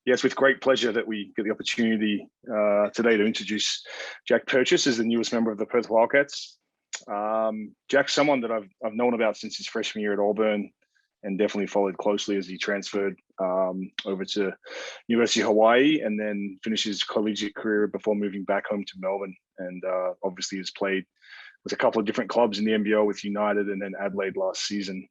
Yes, with great pleasure that we get the opportunity today to introduce Jack Purchase as the newest member of the Perth Wildcats. Jack's someone that I've known about since his freshman year at Auburn, and definitely followed closely as he transferred over to University of Hawaii, and then finished his collegiate career before moving back home to Melbourne. And obviously has played with a couple of different clubs in the NBL with United and then Adelaide last season.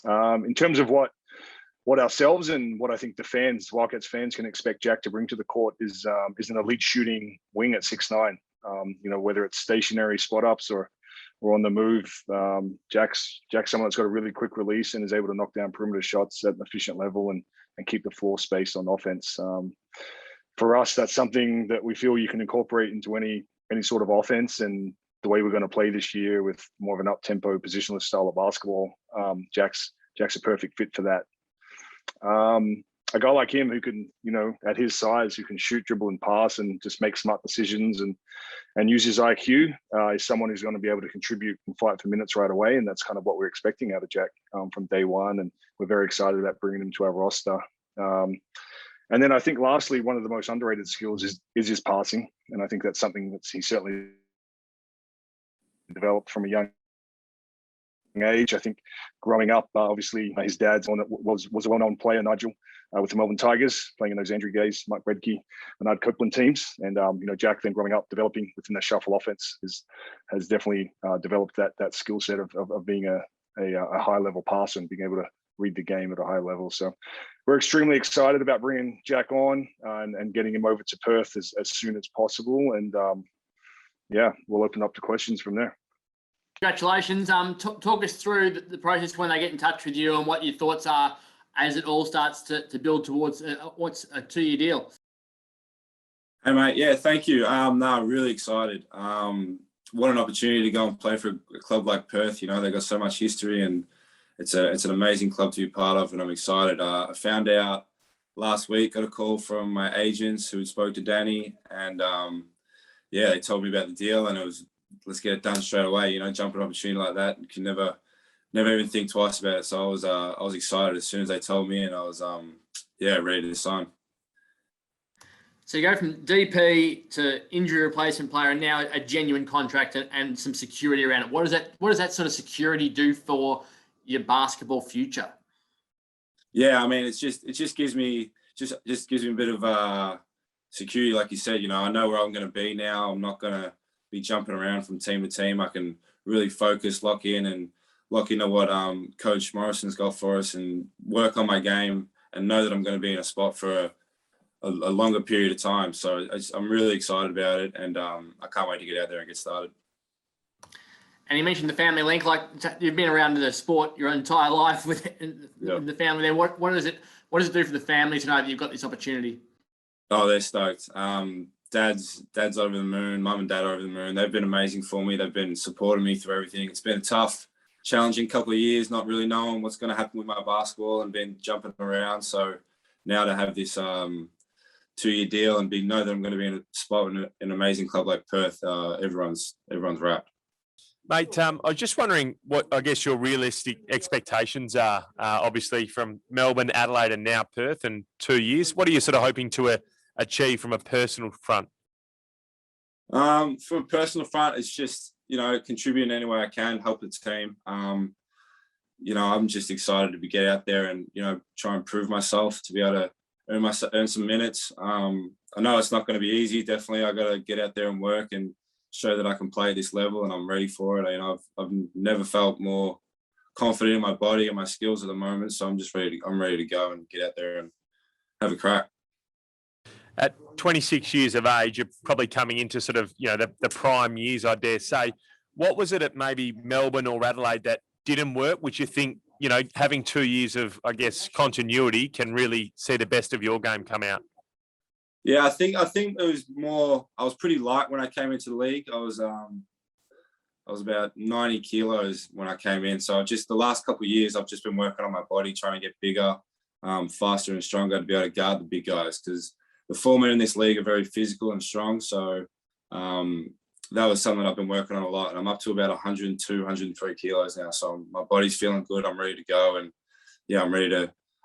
In terms of what ourselves and what I think the fans, Wildcats fans, can expect Jack to bring to the court is an elite shooting wing at 6'9". Whether it's stationary spot ups or on the move, Jack's someone that's got a really quick release and is able to knock down perimeter shots at an efficient level and keep the floor space on offense. For us, that's something that we feel you can incorporate into any sort of offense, and the way we're going to play this year with more of an up-tempo positionless style of basketball, Jack's a perfect fit for that. A guy like him who can, at his size, who can shoot, dribble, and pass, and just make smart decisions and use his IQ, is someone who's going to be able to contribute and fight for minutes right away. And that's kind of what we're expecting out of Jack from day one. And we're very excited about bringing him to our roster. And then I think lastly, one of the most underrated skills is his passing. And I think that's something that he certainly developed from a young age. I think growing up, obviously his dad was a well-known player, Nigel, with the Melbourne Tigers, playing in those Andrew Gaze, Mike Bredke, Bernard Copeland teams. And Jack then growing up, developing within that shuffle offense has definitely developed that skill set of being a high-level passer and being able to read the game at a high level. So we're extremely excited about bringing Jack on and getting him over to Perth as soon as possible. And we'll open up to questions from there. Congratulations. Talk us through the process when they get in touch with you and what your thoughts are as it all starts to build towards what's a 2-year deal. Hey, mate. Yeah, thank you. Really excited. What an opportunity to go and play for a club like Perth. They've got so much history, and it's an amazing club to be part of, and I'm excited. I found out last week, got a call from my agents who spoke to Danny, and they told me about the deal, and it was, let's get it done straight away. Jump an opportunity like that, you can never even think twice about it. So I was excited as soon as they told me, and I was ready to sign. So you go from DP to injury replacement player, and now a genuine contract and some security around it. What does that sort of security do for your basketball future? Yeah, it just gives me a bit of security, like you said. I know where I'm going to be now. I'm not going to be jumping around from team to team. I can really focus, lock into what Coach Morrison's got for us, and work on my game, and know that I'm going to be in a spot for a longer period of time. So I'm really excited about it, and I can't wait to get out there and get started. And you mentioned the family link, like you've been around the sport your entire life with the family there. What does it do for the family to know that you've got this opportunity? Oh, they're stoked. Dad's over the moon. Mum and dad are over the moon. They've been amazing for me. They've been supporting me through everything. It's been a tough, challenging couple of years, not really knowing what's going to happen with my basketball and been jumping around. So now to have this 2-year deal and know that I'm going to be in a spot in an amazing club like Perth, everyone's wrapped. Mate, I was just wondering what, I guess, your realistic expectations are, obviously from Melbourne, Adelaide, and now Perth in 2 years. What are you sort of hoping to achieve from a personal front? From a personal front, it's just, contributing any way I can, help the team. I'm just excited to get out there and, try and prove myself, to be able to earn some minutes. I know it's not going to be easy. Definitely, I got to get out there and work and show that I can play at this level, and I'm ready for it. I've never felt more confident in my body and my skills at the moment. So I'm ready to go and get out there and have a crack. At 26 years of age, you're probably coming into sort of, the prime years, I dare say. What was it at maybe Melbourne or Adelaide that didn't work, which you think, having 2 years of, I guess, continuity can really see the best of your game come out? Yeah, I think it was more. I was pretty light when I came into the league. I was about 90 kilos when I came in. So just the last couple of years, I've just been working on my body, trying to get bigger, faster and stronger to be able to guard the big guys, because the 4 men in this league are very physical and strong. So that was something I've been working on a lot, and I'm up to about 102, 103 kilos now. So my body's feeling good. I'm ready to go, and I'm ready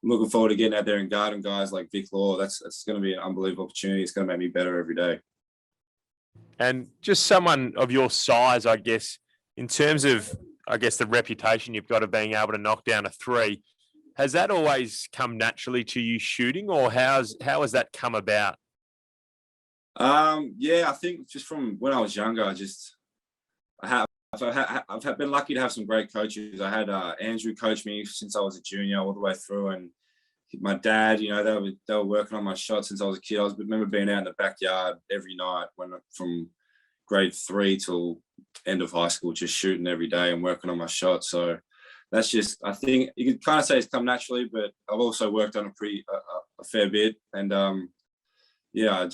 I'm looking forward to getting out there and guarding guys like Vic Law. That's going to be an unbelievable opportunity. It's going to make me better every day. And just someone of your size, I guess, in terms of, I guess, the reputation you've got of being able to knock down a three, has that always come naturally to you shooting, or how has that come about? Yeah, I think just from when I was younger, I've been lucky to have some great coaches. I had Andrew coach me since I was a junior all the way through, and my dad, you know, they were working on my shots since I was a kid. I remember being out in the backyard every night from grade 3 till end of high school, just shooting every day and working on my shots. So that's just, I think you can kind of say it's come naturally, but I've also worked on a fair bit, and yeah,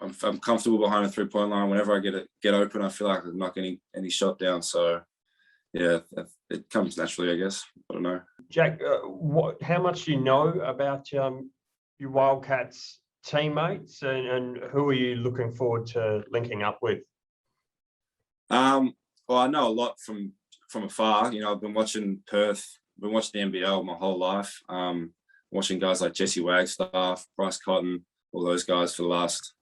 I'm comfortable behind a 3-point line. Whenever I get open, I feel like I'm not getting any shot down. So yeah, it comes naturally, I guess. I don't know. Jack, how much do you know about your Wildcats teammates, and who are you looking forward to linking up with? Well, I know a lot from afar. You know, I've been watching Perth, been watching the NBL my whole life. Watching guys like Jesse Wagstaff, Bryce Cotton, all those guys for the last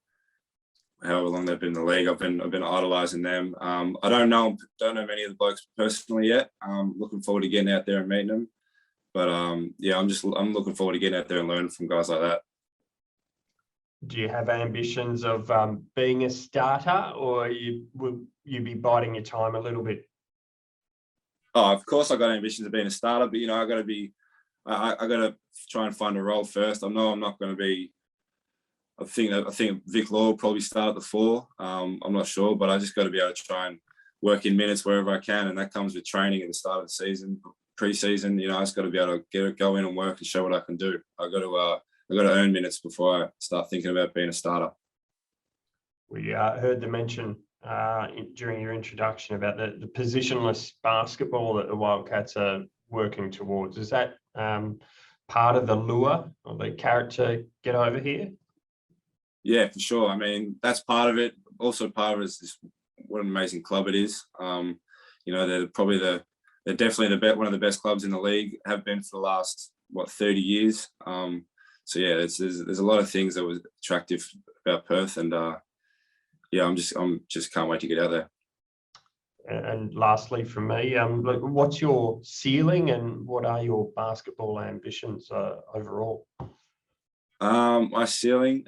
however long they've been in the league. I've been idolizing them. I don't know many of the blokes personally yet. Looking forward to getting out there and meeting them. But yeah, I'm looking forward to getting out there and learning from guys like that. Do you have ambitions of being a starter, or will you be biding your time a little bit? Oh, of course, I got ambitions of being a starter, but you know, I got to try and find a role first. I know I'm not going to be. I think Vic Law will probably start at the 4. I'm not sure, but I just got to be able to try and work in minutes wherever I can, and that comes with training at the start of the season, pre-season. You know, I just got to be able to go in and work and show what I can do. I got to earn minutes before I start thinking about being a starter. We heard the mention during your introduction about the positionless basketball that the Wildcats are working towards. Is that part of the lure or the carrot to get over here? Yeah, for sure. I mean, that's part of it. Also, part of it is what an amazing club it is. You know, they're definitely one of the best clubs in the league. Have been for the last 30 years. So yeah, there's a lot of things that was attractive about Perth, and yeah, I'm just can't wait to get out there. And lastly, from me, what's your ceiling and what are your basketball ambitions overall? My ceiling,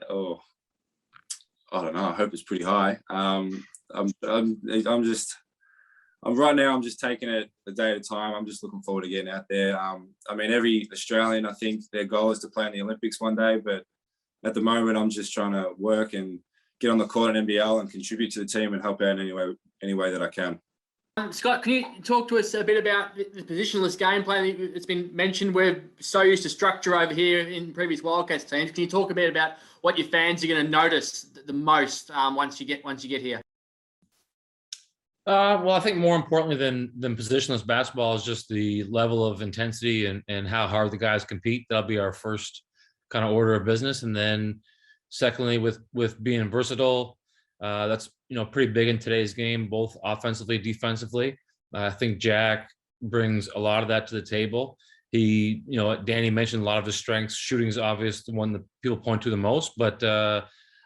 I don't know. I hope it's pretty high. Right now, I'm just taking it a day at a time. I'm just looking forward to getting out there. I mean, every Australian, I think their goal is to play in the Olympics one day. But at the moment, I'm just trying to work and get on the court in NBL and contribute to the team and help out in any way that I can. Scott, can you talk to us a bit about the positionless gameplay? It's been mentioned we're so used to structure over here in previous Wildcats teams. Can you talk a bit about what your fans are going to notice the most once you get here? Well, I think more importantly than positionless basketball is just the level of intensity and how hard the guys compete. That'll be our first kind of order of business. And then secondly, with being versatile, that's, you know, pretty big in today's game, both offensively, defensively. I think Jack brings a lot of that to the table. He, you know, Danny mentioned a lot of his strengths. Shooting is obvious, the one that people point to the most, but I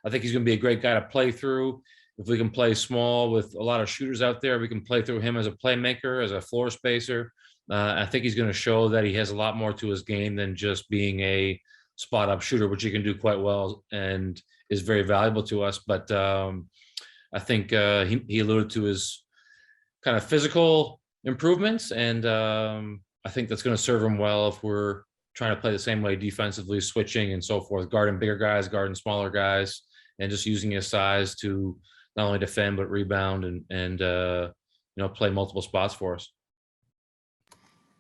think he's going to be a great guy to play through. If we can play small with a lot of shooters out there, we can play through him as a playmaker, as a floor spacer. I think he's going to show that he has a lot more to his game than just being a spot up shooter, which he can do quite well and is very valuable to us. But I think he alluded to his kind of physical improvements, and I think that's going to serve him well if we're trying to play the same way defensively, switching and so forth, guarding bigger guys, guarding smaller guys, and just using his size to not only defend but rebound and you know, play multiple spots for us.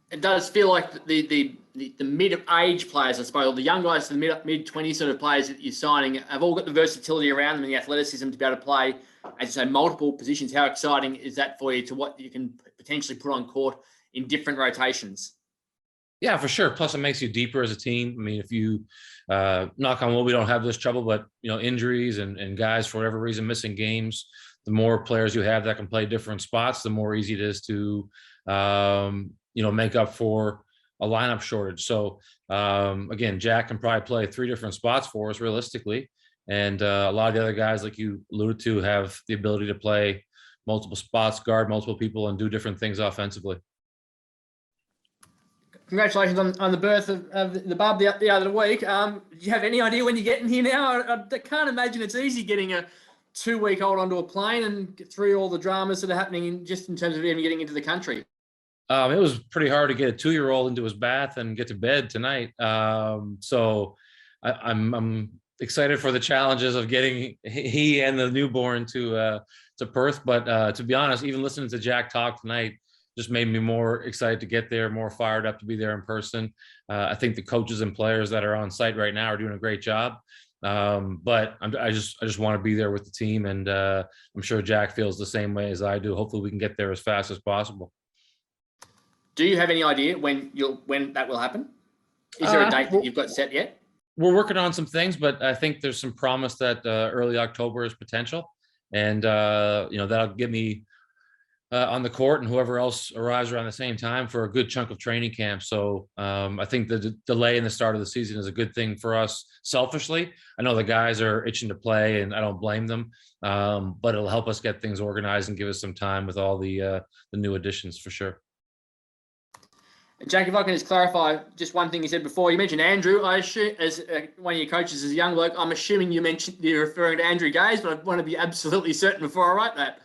It does feel like the mid-age players, I suppose, or the young guys, the mid-20s sort of players that you're signing, have all got the versatility around them and the athleticism to be able to play, as you say, multiple positions. How exciting is that for you to what you can potentially put on court in different rotations? Yeah, for sure. Plus, it makes you deeper as a team. I mean, if you knock on wood, we don't have this trouble, but you know, injuries and guys for whatever reason missing games, the more players you have that can play different spots, the more easy it is to you know, make up for a lineup shortage. So again, Jack can probably play 3 different spots for us realistically. And a lot of the other guys, like you alluded to, have the ability to play multiple spots, guard multiple people, and do different things offensively. Congratulations on the birth of the bub the other week. Do you have any idea when you're getting here now? I can't imagine it's easy getting a 2-week-old onto a plane and get through all the dramas that are happening in terms of even getting into the country. It was pretty hard to get a 2-year-old into his bath and get to bed tonight. So I'm excited for the challenges of getting he and the newborn to Perth. But to be honest, even listening to Jack talk tonight just made me more excited to get there, more fired up to be there in person. I think the coaches and players that are on site right now are doing a great job. But I just want to be there with the team, and I'm sure Jack feels the same way as I do. Hopefully we can get there as fast as possible. Do you have any idea when that will happen? Is there a date that you've got set yet? We're working on some things, but I think there's some promise that early October is potential, and that'll get me on the court and whoever else arrives around the same time for a good chunk of training camp. So I think the delay in the start of the season is a good thing for us selfishly. I know the guys are itching to play, and I don't blame them, but it'll help us get things organized and give us some time with all the new additions for sure. Jack, if I can just clarify just one thing you said before. You mentioned Andrew. I assume, as one of your coaches as a young bloke, I'm assuming you're referring to Andrew Gaze, but I want to be absolutely certain before I write that.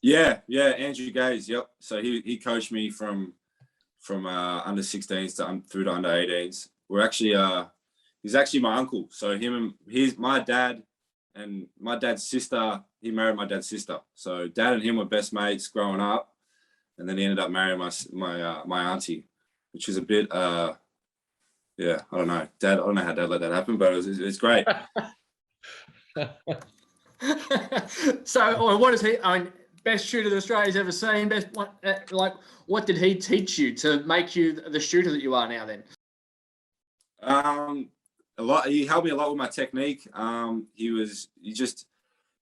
Yeah, Andrew Gaze. Yep. So he coached me from under 16s to through to under 18s. We're actually he's actually my uncle. So he's my dad and my dad's sister. He married my dad's sister. So dad and him were best mates growing up. And then he ended up marrying my auntie, which is a bit, I don't know. Dad, I don't know how Dad let that happen, but it's great. So, what is he? I mean, best shooter that Australia's ever seen. What did he teach you to make you the shooter that you are now? Then, a lot. He helped me a lot with my technique.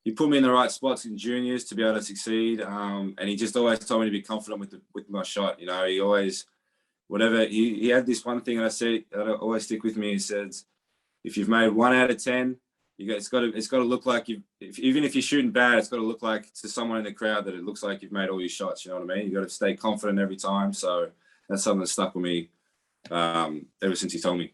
He put me in the right spots in juniors to be able to succeed. And he just always told me to be confident with my shot. You know, he always, he had this one thing that I always stick with me. He says, if you've made 1 out of 10, it's got to look like even if you're shooting bad, it's got to look like to someone in the crowd that it looks like you've made all your shots. You know what I mean? You got to stay confident every time. So that's something that stuck with me ever since he told me.